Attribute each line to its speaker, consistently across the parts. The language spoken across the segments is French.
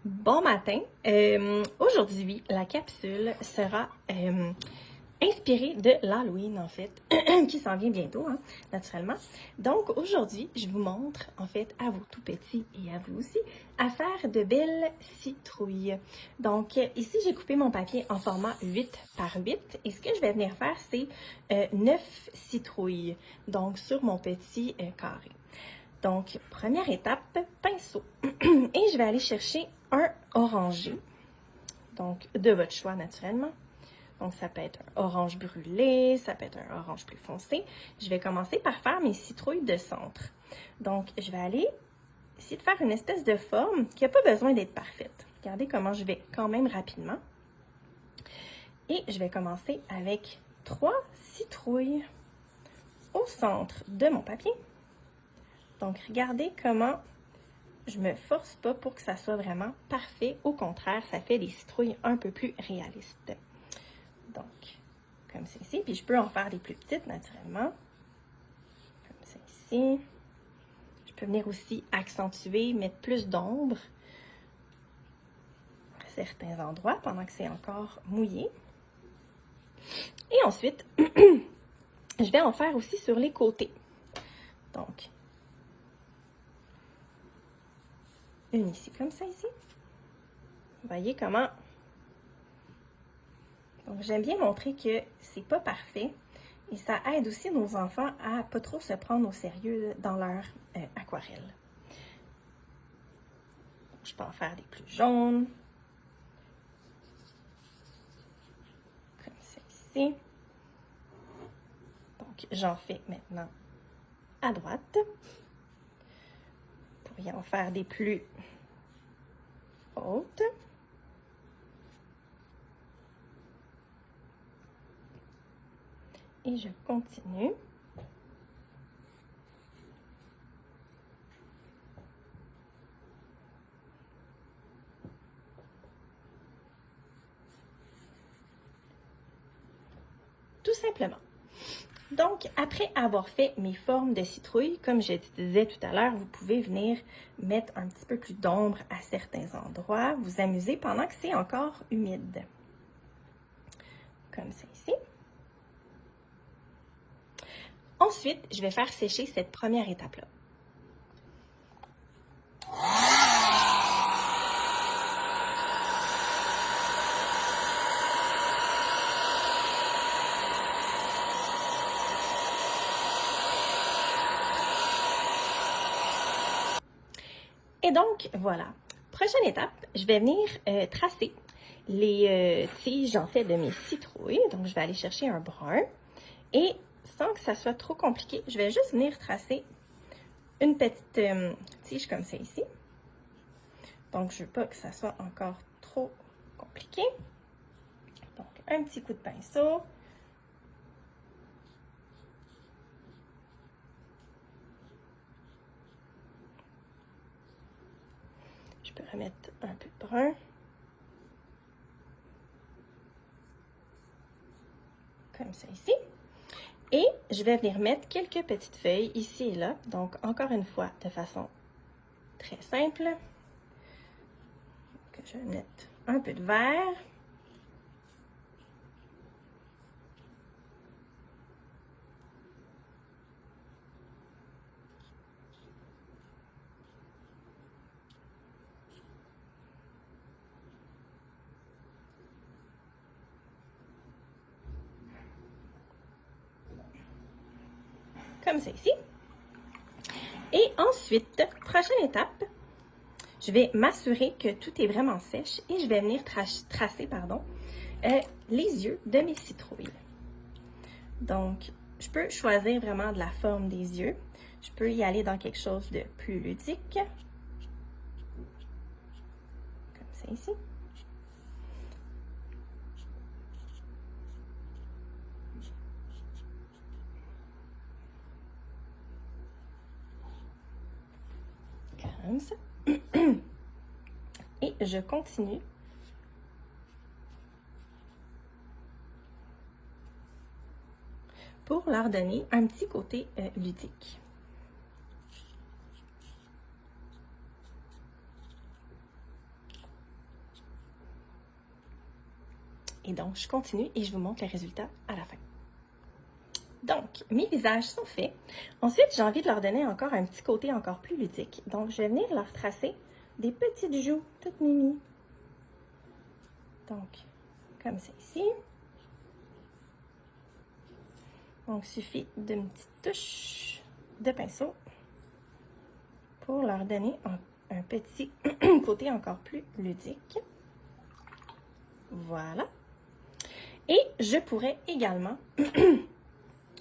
Speaker 1: Bon matin. Aujourd'hui, la capsule sera inspirée de l'Halloween, en fait, qui s'en vient bientôt, hein, naturellement. Donc, aujourd'hui, je vous montre, en fait, à vous tout petits et à vous aussi, à faire de belles citrouilles. Donc, ici, j'ai coupé mon papier en format 8 par 8 et ce que je vais venir faire, c'est 9 citrouilles, donc sur mon petit carré. Donc, première étape, pinceau. Et je vais aller chercher un orangé, donc de votre choix naturellement. Donc, ça peut être un orange brûlé, ça peut être un orange plus foncé. Je vais commencer par faire mes citrouilles de centre. Donc, je vais aller essayer de faire une espèce de forme qui n'a pas besoin d'être parfaite. Regardez comment je vais quand même rapidement. Et je vais commencer avec 3 citrouilles au centre de mon papier. Donc, regardez comment je me force pas pour que ça soit vraiment parfait. Au contraire, ça fait des citrouilles un peu plus réalistes. Donc, comme ceci. Puis, je peux en faire des plus petites, naturellement. Comme ceci. Je peux venir aussi accentuer, mettre plus d'ombre à certains endroits pendant que c'est encore mouillé. Et ensuite, je vais en faire aussi sur les côtés. Donc, une ici, comme ça, ici. Vous voyez comment... Donc, j'aime bien montrer que c'est pas parfait et ça aide aussi nos enfants à pas trop se prendre au sérieux dans leur aquarelle. Je peux en faire des plus jaunes, comme ça ici. Donc, j'en fais maintenant à droite. Vous pourriez en faire des plus hautes. Et je continue. Tout simplement. Donc, après avoir fait mes formes de citrouille, comme je disais tout à l'heure, vous pouvez venir mettre un petit peu plus d'ombre à certains endroits, vous amuser pendant que c'est encore humide. Comme ça ici. Ensuite, je vais faire sécher cette première étape-là. Et donc, voilà. Prochaine étape, je vais venir tracer les tiges, en fait, de mes citrouilles. Donc, je vais aller chercher un brun. Et sans que ça soit trop compliqué, je vais juste venir tracer une petite tige comme ça ici. Donc, je ne veux pas que ça soit encore trop compliqué. Donc, un petit coup de pinceau. Je peux remettre un peu de brun. Comme ça ici. Et je vais venir mettre quelques petites feuilles ici et là. Donc, encore une fois, de façon très simple. Que je vais mettre un peu de vert. Comme ça ici. Et ensuite, prochaine étape, je vais m'assurer que tout est vraiment sèche et je vais venir tracer les yeux de mes citrouilles. Donc, je peux choisir vraiment de la forme des yeux. Je peux y aller dans quelque chose de plus ludique. Comme ça ici. Comme ça. Et je continue. Pour leur donner un petit côté ludique. Et donc, je continue et je vous montre les résultats à la fin. Donc, mes visages sont faits. Ensuite, j'ai envie de leur donner encore un petit côté encore plus ludique. Donc, je vais venir leur tracer des petites joues toutes mimi. Donc, comme ça ici. Donc, il suffit d'une petite touche de pinceau pour leur donner un petit côté encore plus ludique. Voilà. Et je pourrais également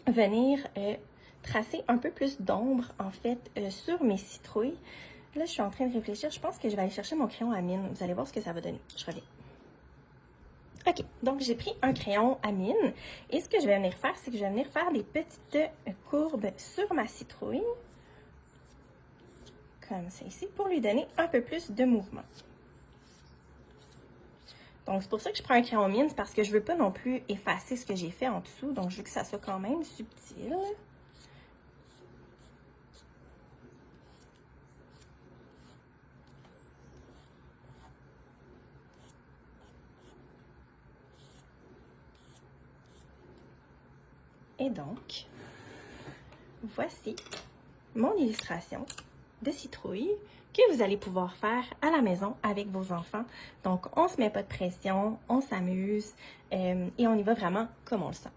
Speaker 1: venir tracer un peu plus d'ombre, en fait, sur mes citrouilles. Là, je suis en train de réfléchir. Je pense que je vais aller chercher mon crayon à mine. Vous allez voir ce que ça va donner. Je reviens. OK, donc j'ai pris un crayon à mine. Et ce que je vais venir faire, c'est que je vais venir faire des petites courbes sur ma citrouille. Comme ça ici, pour lui donner un peu plus de mouvement. Donc, c'est pour ça que je prends un crayon mine, c'est parce que je ne veux pas non plus effacer ce que j'ai fait en dessous. Donc, je veux que ça soit quand même subtil. Et donc, voici mon illustration de citrouille que vous allez pouvoir faire à la maison avec vos enfants. Donc, on ne se met pas de pression, on s'amuse et on y va vraiment comme on le sent.